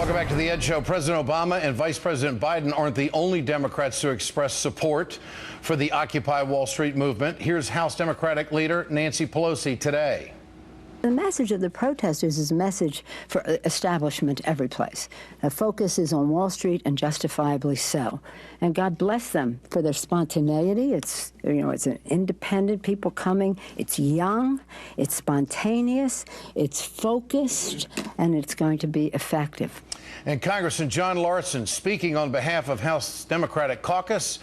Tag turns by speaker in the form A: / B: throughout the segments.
A: Welcome back to the Ed Show. President Obama and Vice President Biden aren't the only Democrats to express support for the Occupy Wall Street movement. Here's House Democratic leader Nancy Pelosi today.
B: The message of the protesters is a message for establishment every place. The focus is on Wall Street, and justifiably so. And God bless them for their spontaneity. It's an independent people coming. It's young, it's spontaneous, it's focused, and it's going to be effective.
A: And Congressman John Larson, speaking on behalf of House Democratic Caucus,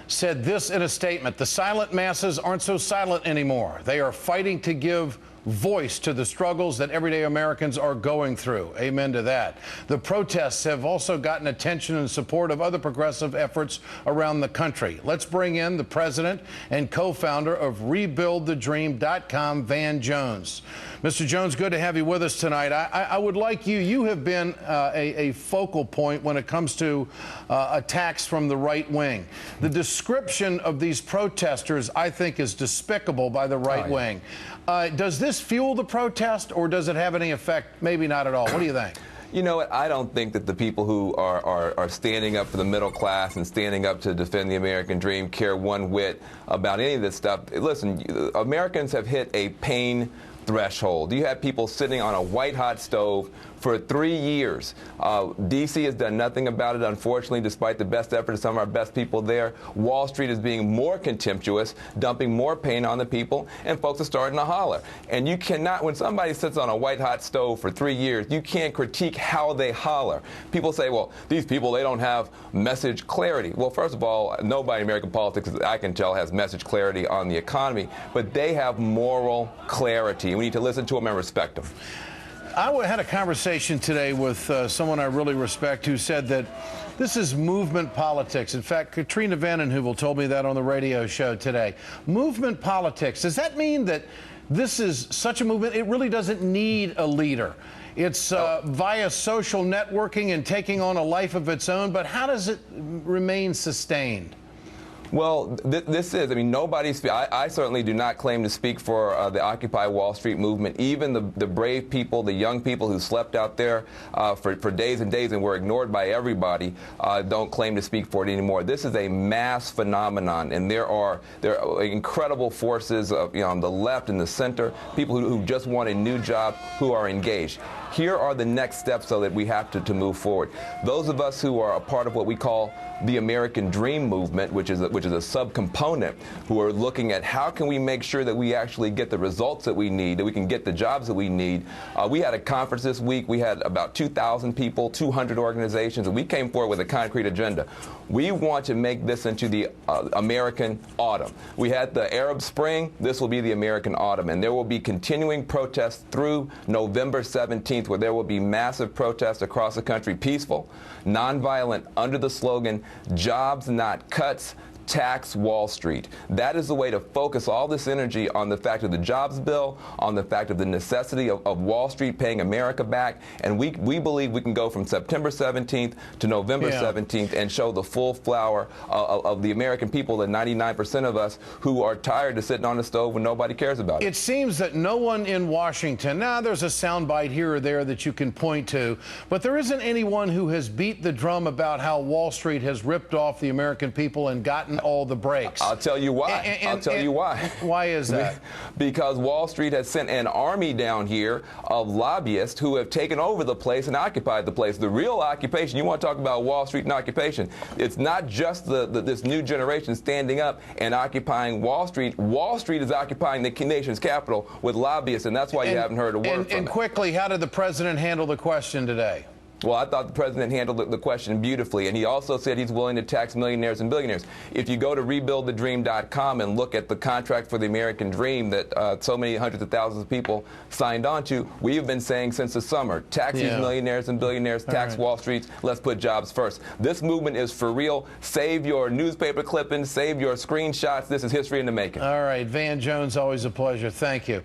A: said this in a statement: the silent masses aren't so silent anymore. They are fighting to give voice to the struggles that everyday Americans are going through. Amen to that. The protests have also gotten attention and support of other progressive efforts around the country. Let's bring in the president and co-founder of RebuildTheDream.com, Van Jones. Mr. Jones, good to have you with us tonight. I would like you have been a focal point when it comes to attacks from the right wing. The description of these protesters, I think, is despicable by the right wing. Does this fuel the protest, or does it have any effect? Maybe not at all. What do you think?
C: You know what? I don't think that the people who are standing up for the middle class and standing up to defend the American dream care one whit about any of this stuff. Listen, Americans have hit a pain threshold. You have people sitting on a white-hot stove for 3 years. D.C. has done nothing about it, unfortunately, despite the best efforts of some of our best people there. Wall Street is being more contemptuous, dumping more pain on the people, and folks are starting to holler. And you cannot, when somebody sits on a white-hot stove for 3 years, you can't critique how they holler. People say, well, these people, they don't have message clarity. Well, first of all, nobody in American politics, as I can tell, has message clarity on the economy, but they have moral clarity. We need to listen to them and respect them.
A: I had a conversation today with someone I really respect who said that this is movement politics. In fact, Katrina Vanden Heuvel told me that on the radio show today. Movement politics. Does that mean that this is such a movement? It really doesn't need a leader. It's via social networking and taking on a life of its own. But how does it remain sustained?
C: Well, this is, I mean, I certainly do not claim to speak for the Occupy Wall Street movement. Even the brave people, the young people who slept out there for days and days and were ignored by everybody, don't claim to speak for it anymore. This is a mass phenomenon, and there are incredible forces on the left and the center, people who just want a new job, who are engaged. Here are the next steps, so that we have to move forward. Those of us who are a part of what we call the American Dream movement, which is a subcomponent, who are looking at how can we make sure that we actually get the results that we need, that we can get the jobs that we need. We had a conference this week. We had about 2,000 people, 200 organizations, and we came forward with a concrete agenda. We want to make this into the American autumn. We had the Arab Spring. This will be the American autumn, and there will be continuing protests through November 17th, where there will be massive protests across the country, peaceful, nonviolent, under the slogan, "Jobs, not cuts. Tax Wall Street." That is the way to focus all this energy on the fact of the jobs bill, on the fact of the necessity of Wall Street paying America back. And we believe we can go from September 17th to November 17th and show the full flower of the American people, the 99% of us who are tired of sitting on the stove when nobody cares about it.
A: It seems that no one in Washington, now there's a soundbite here or there that you can point to, but there isn't anyone who has beat the drum about how Wall Street has ripped off the American people and gotten all the breaks.
C: I'll tell you why. I'll tell you why.
A: Why is that?
C: Because Wall Street has sent an army down here of lobbyists who have taken over the place and occupied the place. The real occupation, you want to talk about Wall Street and occupation, it's not just this new generation standing up and occupying Wall Street. Wall Street is occupying the nation's capital with lobbyists, and that's why you haven't heard a word from it.
A: And quickly, how did the president handle the question today?
C: Well, I thought the president handled the question beautifully, and he also said he's willing to tax millionaires and billionaires. If you go to RebuildTheDream.com and look at the contract for the American dream that so many hundreds of thousands of people signed on to, we have been saying since the summer, tax these millionaires and billionaires, tax Wall Street, let's put jobs first. This movement is for real. Save your newspaper clippings, save your screenshots. This is history in the making.
A: All right, Van Jones, always a pleasure. Thank you.